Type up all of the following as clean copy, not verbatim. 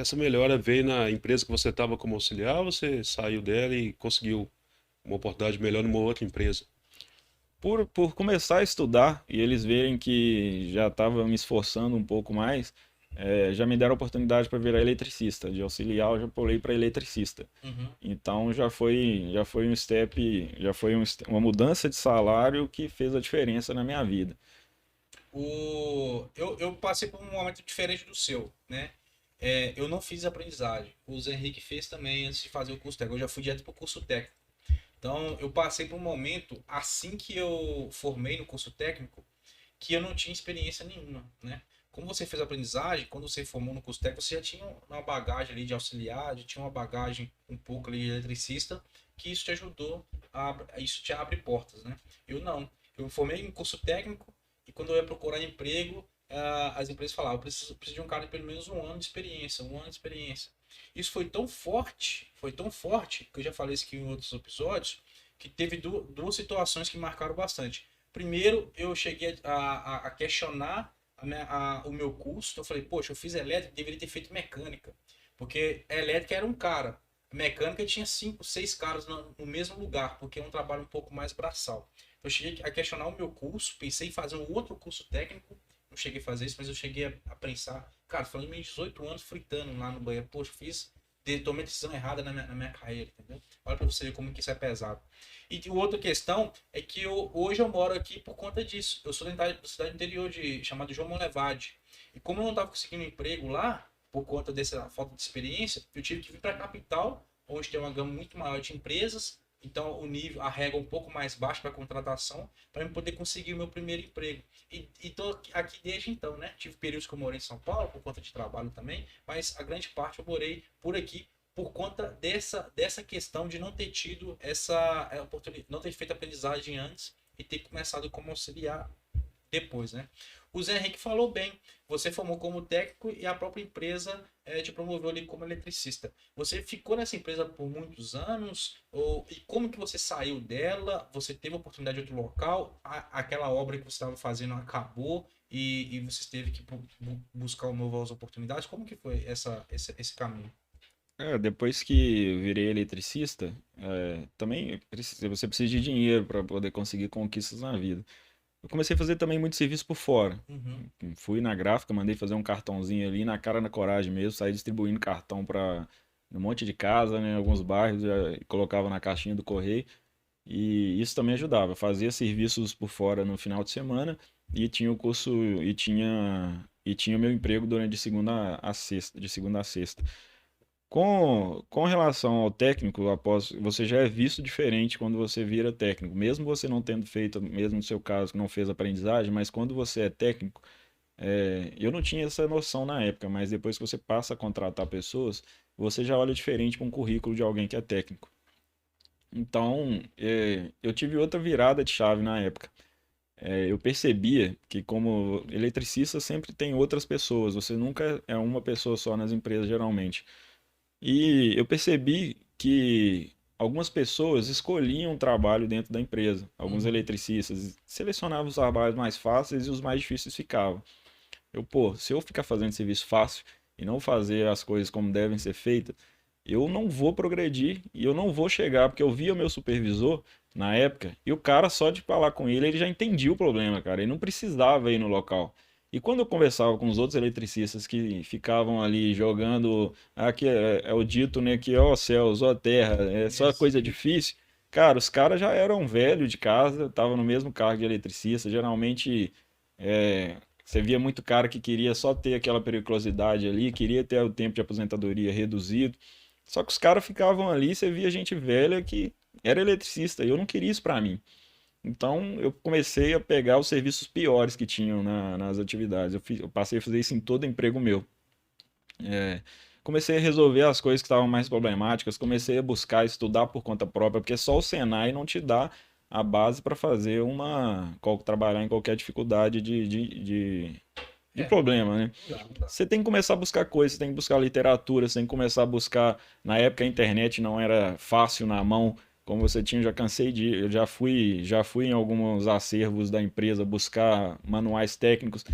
Essa melhora veio na empresa que você estava como auxiliar, ou você saiu dela e conseguiu uma oportunidade melhor numa outra empresa? Por começar a estudar e eles verem que já estava me esforçando um pouco mais, já me deram a oportunidade para virar eletricista. De auxiliar, eu já pulei para eletricista. Uhum. Então já foi um step, uma mudança de salário que fez a diferença na minha vida. Eu passei por um momento diferente do seu, né? Eu não fiz aprendizagem. O Zé Henrique fez também antes de fazer o curso técnico. Eu já fui direto para o curso técnico. Então, eu passei por um momento, assim que eu formei no curso técnico, que eu não tinha experiência nenhuma, né? Como você fez aprendizagem, quando você formou no curso técnico, você já tinha uma bagagem ali de auxiliar, já tinha uma bagagem um pouco ali de eletricista, que isso te ajudou, isso te abre portas, né? Eu não. Eu formei em curso técnico e quando eu ia procurar emprego, as empresas falavam, eu preciso de um cara de pelo menos um ano de experiência, um ano de experiência. Isso foi tão forte, que eu já falei isso aqui em outros episódios, que teve duas situações que marcaram bastante. Primeiro, eu cheguei a questionar o meu curso. Eu falei, poxa, eu fiz elétrica, deveria ter feito mecânica. Porque a elétrica era um cara, a mecânica tinha cinco, seis caras no mesmo lugar, porque é um trabalho um pouco mais braçal. Eu cheguei a questionar o meu curso, pensei em fazer um outro curso técnico. Não cheguei a fazer isso, mas eu cheguei a pensar, cara, falando em meus 18 anos fritando lá no banheiro, poxa, tomei decisão errada na minha carreira, entendeu? Olha pra você ver como que isso é pesado. E outra questão é que hoje eu moro aqui por conta disso. Eu sou da cidade interior chamada João Monlevade. E como eu não estava conseguindo emprego lá, por conta dessa falta de experiência, eu tive que vir para a capital, onde tem uma gama muito maior de empresas. Então o nível, a regra é um pouco mais baixa para contratação, para eu poder conseguir o meu primeiro emprego. E estou aqui desde então, né? Tive períodos que eu morei em São Paulo, por conta de trabalho também, mas a grande parte eu morei por aqui por conta dessa questão de não ter tido essa oportunidade, não ter feito aprendizagem antes e ter começado como auxiliar depois, né? O Zé Henrique falou bem, você formou como técnico e a própria empresa te promoveu ali como eletricista. Você ficou nessa empresa por muitos anos? E como que você saiu dela? Você teve oportunidade de outro local? Aquela obra que você estava fazendo acabou e você teve que buscar novas oportunidades? Como que foi esse caminho? Depois que eu virei eletricista, também você precisa de dinheiro para poder conseguir conquistas na vida. Eu comecei a fazer também muito serviço por fora. Uhum. Fui na gráfica, mandei fazer um cartãozinho ali, na cara na coragem mesmo, saí distribuindo cartão para um monte de casa, né, alguns bairros, colocava na caixinha do correio. E isso também ajudava. Fazia serviços por fora no final de semana e tinha o curso e tinha o meu emprego durante de segunda a sexta. Com relação ao técnico, após você já é visto diferente quando você vira técnico. Mesmo você não tendo feito, mesmo no seu caso que não fez aprendizagem, mas quando você é técnico, eu não tinha essa noção na época, mas depois que você passa a contratar pessoas, você já olha diferente para um currículo de alguém que é técnico. Então, eu tive outra virada de chave na época. Eu percebia que como eletricista sempre tem outras pessoas, você nunca é uma pessoa só nas empresas geralmente. E eu percebi que algumas pessoas escolhiam um trabalho dentro da empresa. Alguns Uhum. eletricistas selecionavam os trabalhos mais fáceis e os mais difíceis ficavam. Pô, se eu ficar fazendo serviço fácil e não fazer as coisas como devem ser feitas, eu não vou progredir e eu não vou chegar, porque eu via o meu supervisor na época e o cara, só de falar com ele, ele já entendia o problema, cara. Ele não precisava ir no local. E quando eu conversava com os outros eletricistas que ficavam ali jogando, aqui é o dito, né, que ó céus, ó terra, é só Isso. coisa difícil. Cara, os caras já eram velhos de casa, estavam no mesmo cargo de eletricista, geralmente você via muito cara que queria só ter aquela periculosidade ali, queria ter o tempo de aposentadoria reduzido. Só que os caras ficavam ali, você via gente velha que era eletricista, e eu não queria isso pra mim. Então eu comecei a pegar os serviços piores que tinham nas atividades. Eu passei a fazer isso em todo emprego meu. É, Comecei a resolver as coisas que estavam mais problemáticas, comecei a buscar estudar por conta própria, porque só o Senai não te dá a base para fazer trabalhar em qualquer dificuldade de É, problema, né? não dá, não dá. Você tem que começar a buscar coisas, você tem que buscar literatura, você tem que começar a buscar. Na época a internet não era fácil na mão, como você tinha, eu já cansei de. Eu já fui em alguns acervos da empresa buscar manuais técnicos.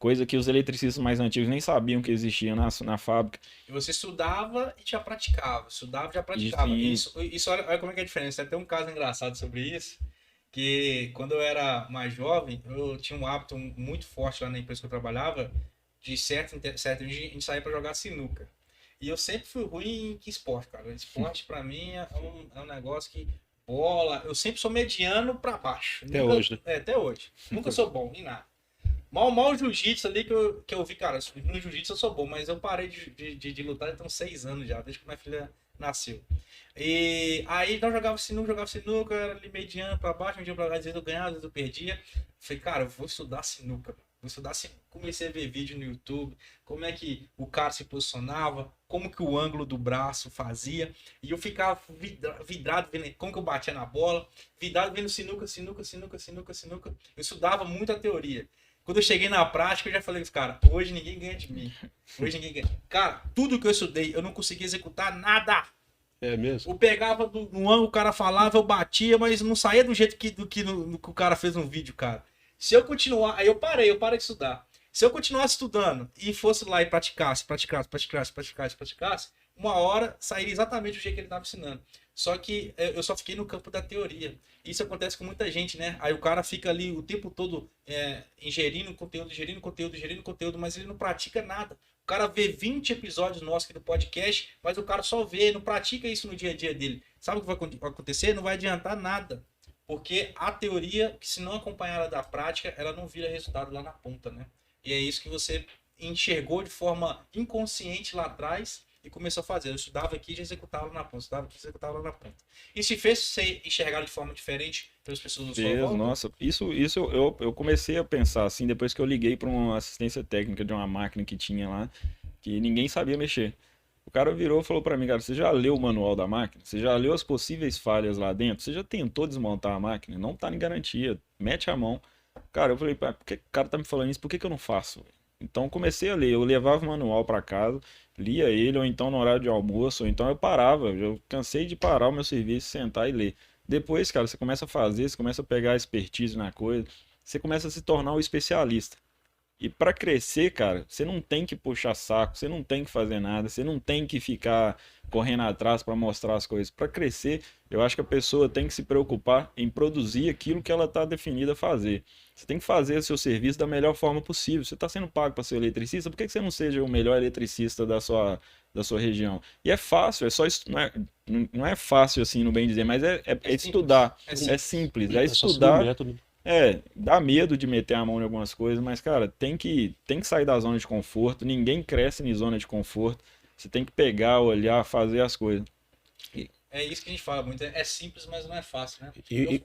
Coisa que os eletricistas mais antigos nem sabiam que existia na fábrica. E você estudava e já praticava. Estudava e já praticava. Sim. Isso olha como é que é a diferença. Tem até um caso engraçado sobre isso. Que quando eu era mais jovem, eu tinha um hábito muito forte lá na empresa que eu trabalhava, de certo dia a gente saía para jogar sinuca. E eu sempre fui ruim em esporte, cara. Esporte para mim é um negócio que bola, eu sempre sou mediano para baixo. Até hoje, né? Até hoje. Nunca sou bom em nada. Mal o jiu-jitsu ali que eu vi, cara, no jiu-jitsu eu sou bom, mas eu parei de lutar tem uns 6 anos já, desde que minha filha nasceu. E aí nós jogava sinuca, eu era ali mediano pra baixo, um dia pra lá, às vezes eu ganhava, às vezes eu perdia. Falei, cara, eu vou estudar sinuca, vou estudar sinuca. Comecei a ver vídeo no YouTube, como é que o cara se posicionava, como que o ângulo do braço fazia. E eu ficava vidrado vendo como que eu batia na bola, vidrado vendo sinuca. Eu estudava muito a teoria. Quando eu cheguei na prática, eu já falei com os caras, hoje ninguém ganha de mim. Hoje ninguém ganha. Cara, tudo que eu estudei, eu não conseguia executar nada. É mesmo? Eu pegava no ângulo, o cara falava, eu batia, mas não saía do jeito que o cara fez no vídeo, cara. Se eu continuar, aí eu parei de estudar. Se eu continuasse estudando e fosse lá e praticasse, uma hora sairia exatamente do jeito que ele estava ensinando. Só que eu só fiquei no campo da teoria. Isso acontece com muita gente, né? Aí o cara fica ali o tempo todo ingerindo conteúdo, mas ele não pratica nada. O cara vê 20 episódios nossos aqui do podcast, mas o cara só vê, não pratica isso no dia a dia dele. Sabe o que vai acontecer? Não vai adiantar nada. Porque a teoria, se não acompanhar ela da prática, ela não vira resultado lá na ponta, né? E é isso que você enxergou de forma inconsciente lá atrás e começou a fazer. Eu estudava aqui e já executava lá na ponta. Estudava aqui e executava lá na ponta. Isso te fez você enxergar de forma diferente pelas pessoas do seu volta? Nossa, isso eu comecei a pensar assim depois que eu liguei para uma assistência técnica de uma máquina que tinha lá, que ninguém sabia mexer. O cara virou e falou para mim, cara, você já leu o manual da máquina? Você já leu as possíveis falhas lá dentro? Você já tentou desmontar a máquina? Não tá em garantia, mete a mão. Cara, eu falei, por que o cara tá me falando isso? Por que eu não faço? Então comecei a ler, eu levava o manual para casa, lia ele, ou então no horário de almoço, ou então eu parava, eu cansei de parar o meu serviço, sentar e ler. Depois, cara, você começa a fazer, você começa a pegar a expertise na coisa, você começa a se tornar um especialista. E para crescer, cara, você não tem que puxar saco, você não tem que fazer nada, você não tem que ficar correndo atrás para mostrar as coisas. Para crescer, eu acho que a pessoa tem que se preocupar em produzir aquilo que ela está definida a fazer. Você tem que fazer o seu serviço da melhor forma possível. Você está sendo pago para ser eletricista, por que você não seja o melhor eletricista da sua região? E é fácil, é só não é fácil assim, no bem dizer, mas é estudar. É simples, é estudar. Dá medo de meter a mão em algumas coisas, mas, cara, tem que sair da zona de conforto. Ninguém cresce em zona de conforto. Você tem que pegar, olhar, fazer as coisas. É isso que a gente fala muito. É simples, mas não é fácil, né?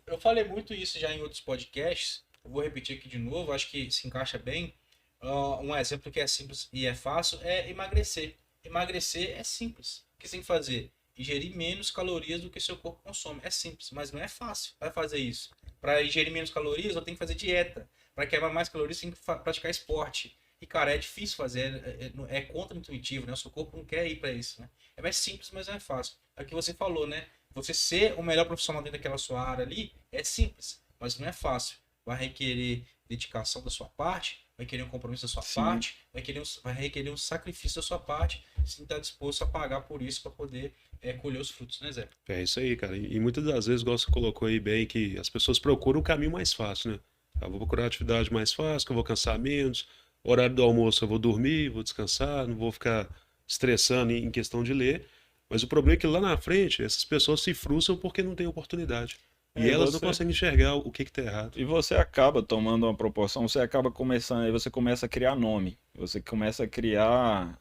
Eu falei muito isso já em outros podcasts. Eu vou repetir aqui de novo, acho que se encaixa bem. Um exemplo que é simples e é fácil é emagrecer. Emagrecer é simples. O que você tem que fazer? Ingerir menos calorias do que seu corpo consome. É simples, mas não é fácil. Vai fazer isso. Para ingerir menos calorias, eu tenho que fazer dieta. Para queimar mais calorias, eu tenho que praticar esporte. E, cara, é difícil fazer, é contra-intuitivo, né? O seu corpo não quer ir para isso, né? É mais simples, mas não é fácil. É o que você falou, né? Você ser o melhor profissional dentro daquela sua área ali é simples, mas não é fácil. Vai requerer dedicação da sua parte, vai querer um compromisso da sua parte, vai requerer um sacrifício da sua parte, se está disposto a pagar por isso para poder colher os frutos, né, Zé? É isso aí, cara. E muitas das vezes, igual você colocou aí bem, que as pessoas procuram o caminho mais fácil, né? Eu vou procurar a atividade mais fácil, que eu vou cansar menos. Horário do almoço eu vou dormir, vou descansar, não vou ficar estressando em questão de ler. Mas o problema é que lá na frente, essas pessoas se frustram porque não têm oportunidade. E elas não conseguem enxergar o que está errado. E você acaba tomando uma proporção, você acaba começando, aí você começa a criar nome. Você começa a criar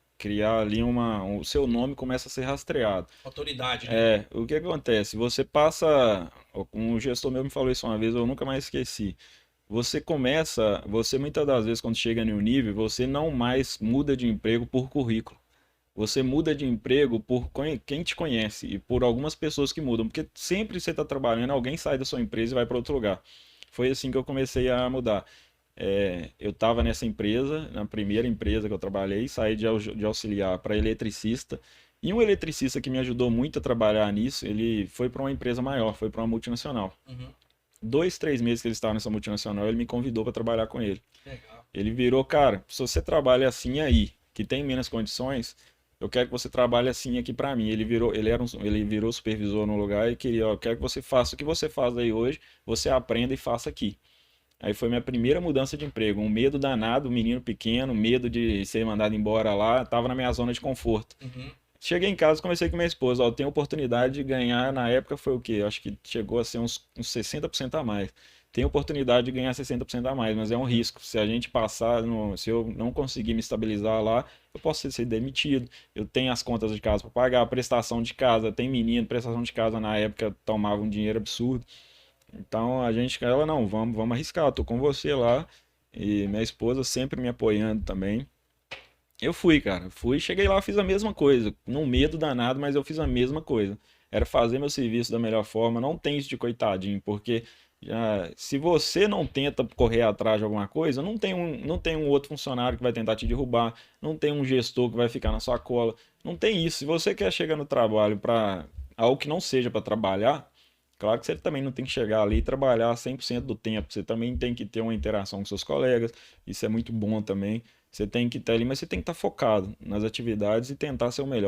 ali o seu nome começa a ser rastreado. Autoridade, né? O que acontece? Você passa, um gestor meu me falou isso uma vez, eu nunca mais esqueci. Você muitas das vezes quando chega em um nível, você não mais muda de emprego por currículo. Você muda de emprego por quem te conhece e por algumas pessoas que mudam. Porque sempre você está trabalhando, alguém sai da sua empresa e vai para outro lugar. Foi assim que eu comecei a mudar. Eu estava nessa empresa, na primeira empresa que eu trabalhei, saí de auxiliar para eletricista. E um eletricista que me ajudou muito a trabalhar nisso, ele foi para uma empresa maior, foi para uma multinacional. Uhum. 2, 3 meses que ele estava nessa multinacional, ele me convidou para trabalhar com ele. Legal. Ele virou, cara, se você trabalha assim aí, que tem menos condições, eu quero que você trabalhe assim aqui pra mim. Ele virou supervisor no lugar e queria, ó, eu quero que você faça o que você faz aí hoje, você aprenda e faça aqui. Aí foi minha primeira mudança de emprego. Um medo danado, um menino pequeno, medo de ser mandado embora lá, tava na minha zona de conforto. Uhum. Cheguei em casa, conversei com minha esposa, ó, eu tenho oportunidade de ganhar, na época foi o quê? Eu acho que chegou a ser uns 60% a mais. Tem oportunidade de ganhar 60% a mais, mas é um risco. Se a gente passar, se eu não conseguir me estabilizar lá, eu posso ser demitido. Eu tenho as contas de casa para pagar, prestação de casa, tem menino, prestação de casa na época tomava um dinheiro absurdo. Então ela não, vamos arriscar, eu tô com você lá. E minha esposa sempre me apoiando também. Eu fui, cara. Fui, cheguei lá, fiz a mesma coisa. Num medo danado, mas eu fiz a mesma coisa. Era fazer meu serviço da melhor forma. Não tem isso de coitadinho, porque se você não tenta correr atrás de alguma coisa, não tem um outro funcionário que vai tentar te derrubar. Não tem um gestor que vai ficar na sua cola. Não tem isso. Se você quer chegar no trabalho para algo que não seja para trabalhar, claro que você também não tem que chegar ali e trabalhar 100% do tempo. Você também tem que ter uma interação com seus colegas. Isso é muito bom também. Você tem que estar ali, mas você tem que estar focado nas atividades e tentar ser o melhor.